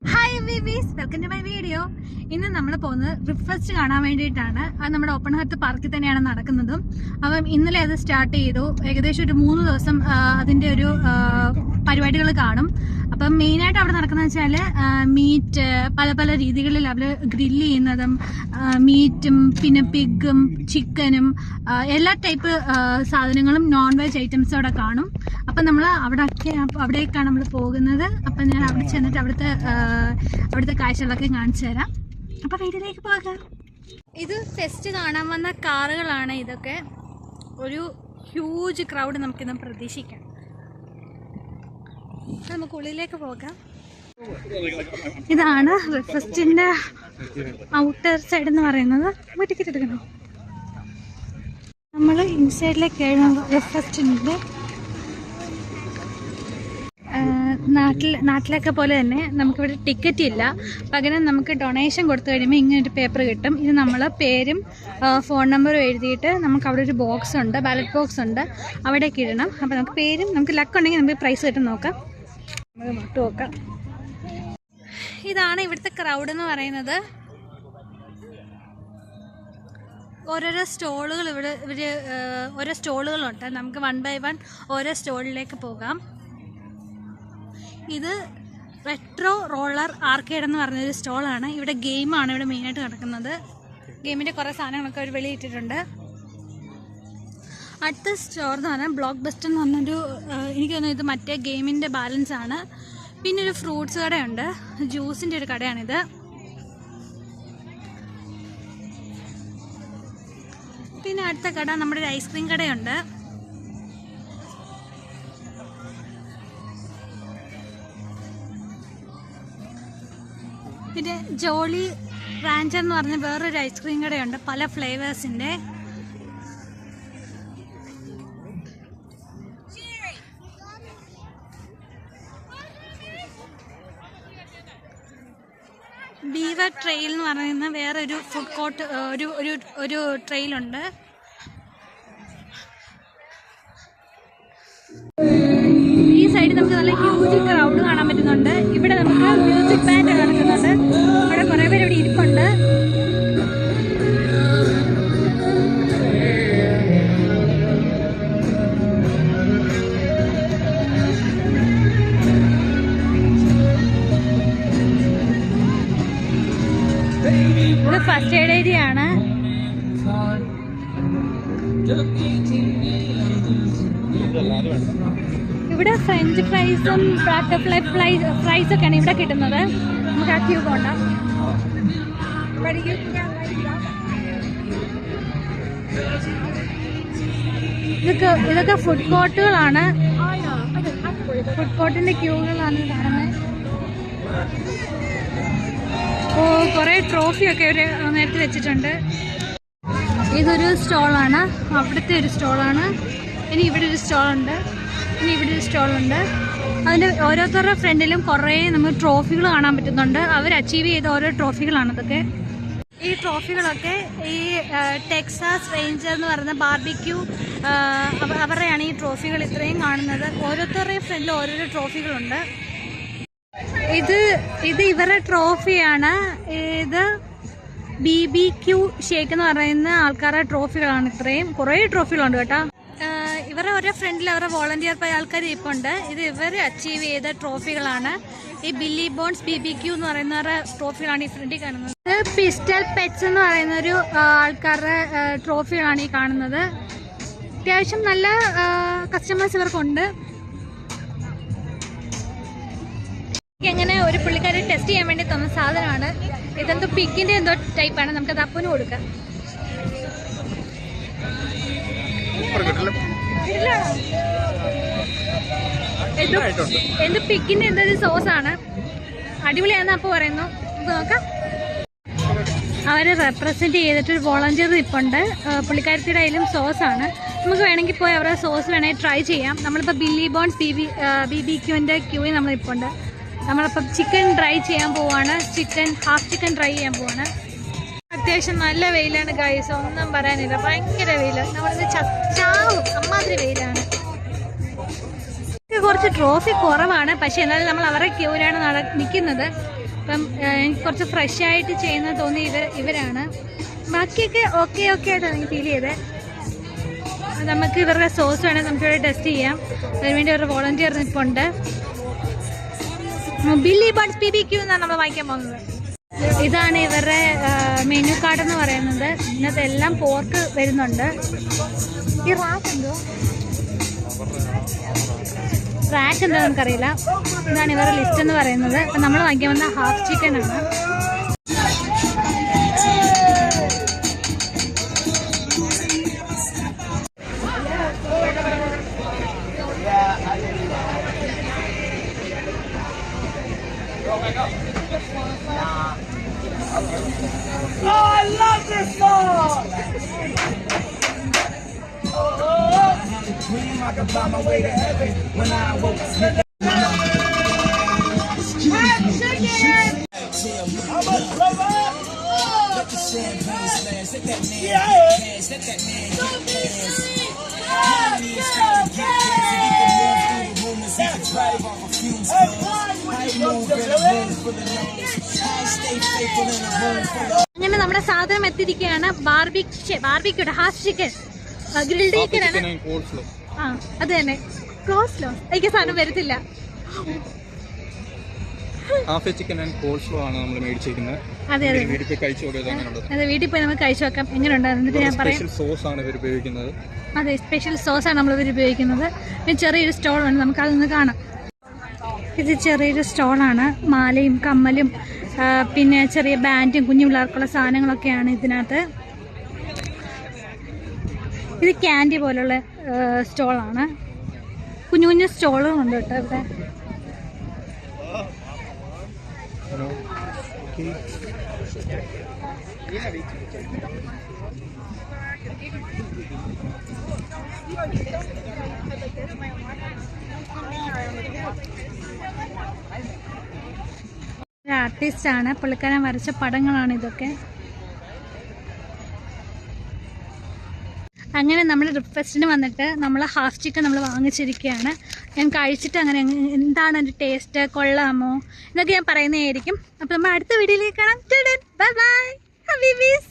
Hi babies, welcome to my video. ഇന്ന് നമ്മൾ പോകുന്നത് റിഫ്രസ്റ്റ് കാണാൻ വേണ്ടിയിട്ടാണ്. അത് നമ്മുടെ ഓപ്പൺ ഹാർട്ട് പാർക്കിൽ തന്നെയാണ് നടക്കുന്നതും. അപ്പം ഇന്നലെ അത് സ്റ്റാർട്ട് ചെയ്തു. ഏകദേശം ഒരു 3 ദിവസം അതിൻ്റെ ഒരു പരിപാടികൾ കാണും. അപ്പം മെയിനായിട്ട് അവിടെ നടക്കുന്നത് വെച്ചാൽ മീറ്റ് പല പല രീതികളിൽ അവർ ഗ്രില്ല് ചെയ്യുന്നതും, മീറ്റും പിന്നെ പിഗും ചിക്കനും എല്ലാ ടൈപ്പ് സാധനങ്ങളും നോൺ വെജ് ഐറ്റംസും അവിടെ കാണും. അപ്പം നമ്മൾ അവിടേക്കാണ് നമ്മൾ പോകുന്നത്. അപ്പം ഞാൻ അവിടെ ചെന്നിട്ട് അവിടുത്തെ കാഴ്ചകളൊക്കെ കാണിച്ചു തരാം. അപ്പം വീട്ടിലേക്ക് പോകാം. ഇത് ഫെസ്റ്റ് കാണാൻ വന്ന കാറുകളാണ്. ഇതൊക്കെ ഒരു ഹ്യൂജ് ക്രൗഡ് നമുക്കിന്ന് പ്രതീക്ഷിക്കാം. നമുക്ക് ഉള്ളിലേക്ക് പോകാം. ഇതാണ് ഫെസ്റ്റിന്റെ ഔട്ടർ സൈഡ് എന്ന് പറയുന്നത്. ടിക്കറ്റ് എടുക്കണോ? നമ്മൾ ഇൻസൈഡിലേക്ക് ഫെസ്റ്റിന്റെ നാട്ടിലൊക്കെ പോലെ തന്നെ നമുക്കിവിടെ ടിക്കറ്റ് ഇല്ല. പകരം നമുക്ക് ഡൊണേഷൻ കൊടുത്തു കഴിയുമ്പോൾ ഇങ്ങനൊരു പേപ്പർ കിട്ടും. ഇത് നമ്മൾ പേരും ഫോൺ നമ്പറും എഴുതിയിട്ട് നമുക്ക് അവിടെ ഒരു ബോക്സ് ഉണ്ട്, ബാലറ്റ് ബോക്സ് ഉണ്ട്, അവിടേക്ക് ഇടണം. അപ്പോൾ നമുക്ക് പേരും, നമുക്ക് ലക്ക് ഉണ്ടെങ്കിൽ നമുക്ക് പ്രൈസ് കിട്ടും. നോക്കാം, നമുക്ക് മുട്ട് നോക്കാം. ഇതാണ് ഇവിടുത്തെ ക്രൗഡ് എന്ന് പറയുന്നത്. ഓരോരോ സ്റ്റോളുകൾ ഓരോ സ്റ്റോളുകളുണ്ട്. നമുക്ക് 1 by 1 ഓരോ സ്റ്റോളിലേക്ക് പോകാം. ഇത് റെട്രോ റോളർ ആർക്കേഡ് എന്ന് പറഞ്ഞൊരു സ്റ്റോളാണ്. ഇവിടെ ഗെയിമാണ് ഇവിടെ മെയിനായിട്ട് നടക്കുന്നത്. ഗെയിമിൻ്റെ കുറേ സാധനങ്ങളൊക്കെ അവർ വെളിയിട്ടിട്ടുണ്ട്. അടുത്ത സ്റ്റോർ എന്ന് പറഞ്ഞാൽ ബ്ലോക്ക് ബസ്റ്റർ എന്ന് പറഞ്ഞൊരു, എനിക്ക് തോന്നുന്നു ഇത് മറ്റേ ഗെയിമിൻ്റെ ബാലൻസ് ആണ്. പിന്നെ ഒരു ഫ്രൂട്ട്സ് കടയുണ്ട്, ജ്യൂസിൻ്റെ ഒരു കടയാണിത്. പിന്നെ അടുത്ത കട നമ്മുടെ ഒരു ഐസ്ക്രീം കടയുണ്ട്. പിന്നെ ജോളി റാഞ്ചർ എന്ന് പറഞ്ഞ വേറൊരു ഐസ്ക്രീം കടയുണ്ട്, പല ഫ്ലേവേഴ്സിൻ്റെ. ബീവർ ട്രെയിൽ എന്ന് പറയുന്ന വേറൊരു ഫുഡ് കോർട്ട്, ഒരു ട്രെയിലുണ്ട്. ഈ സൈഡിൽ നമുക്ക് നല്ല ഹ്യൂജ് ക്രൗഡ് കാണാൻ പറ്റുന്നുണ്ട്. ഇവിടെ നമുക്ക് മ്യൂസിക് ബാൻഡ് നടക്കുന്നുണ്ട്. ഇവിടെ കുറേ പേര് ഇവിടെ ഇരിപ്പുണ്ട്. ഇത് ഫസ്റ്റ് എയ്ഡ് ഏരിയ ആണ്. ഇവിടെ ഫ്രഞ്ച് ഫ്രൈസും ബട്ടർഫ്ലൈ ഫ്രൈസൊക്കെയാണ് ഇവിടെ കിട്ടുന്നത്. നമുക്ക് ആ ക്യൂ പോണ്ട. ഇതൊക്കെ ഫുഡ് കോർട്ടുകളാണ്. ഫുഡ് കോർട്ടിന്റെ ക്യൂകളാണ് കാണുന്നത്. കുറേ ട്രോഫിയൊക്കെ അവർ നേരത്തെ വെച്ചിട്ടുണ്ട്. ഇതൊരു സ്റ്റോളാണ്, അവിടുത്തെ ഒരു സ്റ്റോളാണ്. ഇനി ഇവിടെ ഒരു സ്റ്റോളുണ്ട്, ഇനി ഇവിടെ ഒരു സ്റ്റോളുണ്ട്. അതിൻ്റെ ഓരോരുത്തരുടെ ഫ്രണ്ടിലും കുറേ നമുക്ക് ട്രോഫികൾ കാണാൻ പറ്റുന്നുണ്ട്. അവർ അച്ചീവ് ചെയ്ത ഓരോ ട്രോഫികളാണ് ഇതൊക്കെ. ഈ ട്രോഫികളൊക്കെ ഈ ടെക്സാസ് റേഞ്ചർ എന്ന് പറയുന്ന ബാർബിക്യൂ അവരുടെയാണ് ഈ ട്രോഫികൾ ഇത്രയും കാണുന്നത്. ഓരോരുത്തരുടെയും ഫ്രണ്ടിൽ ഓരോരോ ട്രോഫികളുണ്ട്. ഇത് ഇവരുടെ ട്രോഫിയാണ്. ഇത് BBQ ഷേക്ക് എന്ന് പറയുന്ന ആൾക്കാരുടെ ട്രോഫികളാണ്. ഇത്രയും കുറേ ട്രോഫികളുണ്ട് കേട്ടോ. ഇവരുടെ ഓരോ ഫ്രണ്ടിൽ അവരുടെ വോളണ്ടിയർ പോയ ആൾക്കാർ ഇരിപ്പുണ്ട്. ഇത് ഇവർ അച്ചീവ് ചെയ്ത ട്രോഫികളാണ്. ഈ ബില്ലി ബോൺസ് BBQ എന്ന് പറയുന്നവരുടെ ട്രോഫികളാണ് ഈ ഫ്രണ്ടിൽ കാണുന്നത്. ഇത് പിസ്റ്റൽ പെറ്റ്സ് എന്ന് പറയുന്ന ഒരു ആൾക്കാരുടെ ട്രോഫികളാണ് ഈ കാണുന്നത്. അത്യാവശ്യം നല്ല കസ്റ്റമേഴ്സ് ഇവർക്കുണ്ട്. എങ്ങനെ ഒരു പുള്ളിക്കാരെ ടെസ്റ്റ് ചെയ്യാൻ വേണ്ടി തന്ന സാധനമാണ്. ഇതെന്തോ പിക്കിന്റെ എന്തോ ടൈപ്പാണ്. നമുക്കത് അപ്പന് കൊടുക്കാം. എന്ത് പിക്കിന്റെ എന്തൊരു സോസാണ്, അടിപൊളിയാണെന്ന് അപ്പൊ പറയുന്നു. നമുക്ക് നോക്കാം. അവരെ റെപ്രസെന്റ് ചെയ്തിട്ടൊരു വോളണ്ടിയർ ഇപ്പുണ്ട്. പുള്ളിക്കാരത്തിയുടെ കയ്യിലും സോസാണ്. നമുക്ക് വേണമെങ്കിൽ പോയി അവരുടെ സോസ് വേണമെങ്കിൽ ട്രൈ ചെയ്യാം. നമ്മളിപ്പോൾ ബില്ലി ബോൺസ് BBQന്റെ ക്യൂവിൽ നമ്മളിപ്പുണ്ട്. നമ്മളിപ്പം ചിക്കൻ ട്രൈ ചെയ്യാൻ പോവാണ്. ഹാഫ് ചിക്കൻ ട്രൈ ചെയ്യാൻ പോവാണ്. അത്യാവശ്യം നല്ല വെയിലാണ് ഗൈസ്, ഒന്നും പറയാനില്ല. ഭയങ്കര വെയില്, നമ്മളിത് ചാവും, അമ്മാതിരി വെയിലാണ്. കുറച്ച് ട്രോഫി കുറവാണ്, പക്ഷെ എന്നാലും നമ്മൾ അവരുടെ ക്യൂവിലാണ് നിൽക്കുന്നത്. അപ്പം എനിക്ക് കുറച്ച് ഫ്രഷ് ആയിട്ട് ചെയ്യുന്നത് തോന്നി ഇവരാണ്. ബാക്കിയൊക്കെ ഓക്കെ ആയിട്ടാണ് എനിക്ക് ഫീൽ ചെയ്തത്. നമുക്ക് ഇവരുടെ സോസ് വേണമെങ്കിൽ നമുക്കിവിടെ ടെസ്റ്റ് ചെയ്യാം. അതിനുവേണ്ടി ഒരു വോളണ്ടിയർ നിൽപ്പുണ്ട്. ബില്ലി ബൺസ് BBQ എന്നാണ് നമ്മൾ വാങ്ങിക്കാൻ പോകുന്നത്. ഇതാണ് ഇവരുടെ മെനു കാർഡ് എന്ന് പറയുന്നത്. ഇതിനകത്ത് എല്ലാം പോർക്ക് വരുന്നുണ്ട്. ഈ റാക്ക് എന്താ നമുക്കറിയില്ല. ഇതാണ് ഇവരുടെ ലിസ്റ്റ് എന്ന് പറയുന്നത്. അപ്പം നമ്മൾ വാങ്ങിക്കാൻ വന്ന ഹാഫ് ചിക്കൻ ആണ്. Oh, I love this song! Dream I could find my way to heaven when I woke up. I'm a brother! Let the champagne splash, let that man dance, let that man dance. Drive off a few stars. I move in a room full of noise. I stay faithful in a room full of. അങ്ങനെ നമ്മുടെ സാധനം എത്തിയിരിക്കുകയാണ്. ബാർബിക്യൂടെ half chicken grilled chicken ആണ്. ആ അത് തന്നെ കോസ്ലോ. എനിക്ക് സാധനം വരത്തില്ല. ഹാഫ് ചിക്കൻ ആൻഡ് കോൾസ്ലോ ആണ് നമ്മൾ മേടിച്ചിരിക്കുന്നത്. അതെ വീട്ടിൽ പോയി നമുക്ക് കഴിച്ചു നോക്കാം എങ്ങനെയുണ്ട്. എന്നിട്ട് ഞാൻ പറയാം. സ്പെഷ്യൽ സോസ് ആണ് ഇവർ ഉപയോഗിക്കുന്നത്. അതെ സ്പെഷ്യൽ സോസാണ് നമ്മൾ ഇവർ ഉപയോഗിക്കുന്നത്. പിന്നെ ചെറിയൊരു സ്റ്റോളുണ്ട്, നമുക്ക് അതൊന്ന് കാണാം. ഇത് ചെറിയൊരു സ്റ്റോളാണ്. മാലയും കമ്മലും പിന്നെ ചെറിയ ബാൻഡും കുഞ്ഞു പിള്ളേർക്കുള്ള സാധനങ്ങളൊക്കെയാണ് ഇതിനകത്ത്. ഇത് ക്യാൻഡി പോലുള്ള സ്റ്റോളാണ്. കുഞ്ഞു കുഞ്ഞു സ്റ്റോളുകളുണ്ട് കേട്ടോ ഇവിടെ. ആർട്ടിസ്റ്റാണ്, പുള്ളിക്കാരൻ വരച്ച പടങ്ങളാണ് ഇതൊക്കെ. അങ്ങനെ നമ്മൾ റിഫ്രഷിന് വന്നിട്ട് നമ്മൾ ഹാഫ് ചിക്കൻ നമ്മൾ വാങ്ങിച്ചിരിക്കുകയാണ്. ഞാൻ കഴിച്ചിട്ട് അങ്ങനെ എന്താണ് അതിൻ്റെ ടേസ്റ്റ്, കൊള്ളാമോ എന്നൊക്കെ ഞാൻ പറയുന്നതായിരിക്കും. അപ്പോൾ നമ്മൾ അടുത്ത വീഡിയോയിലേക്ക് കാണാം. Bye bye ഹബീബീസ്.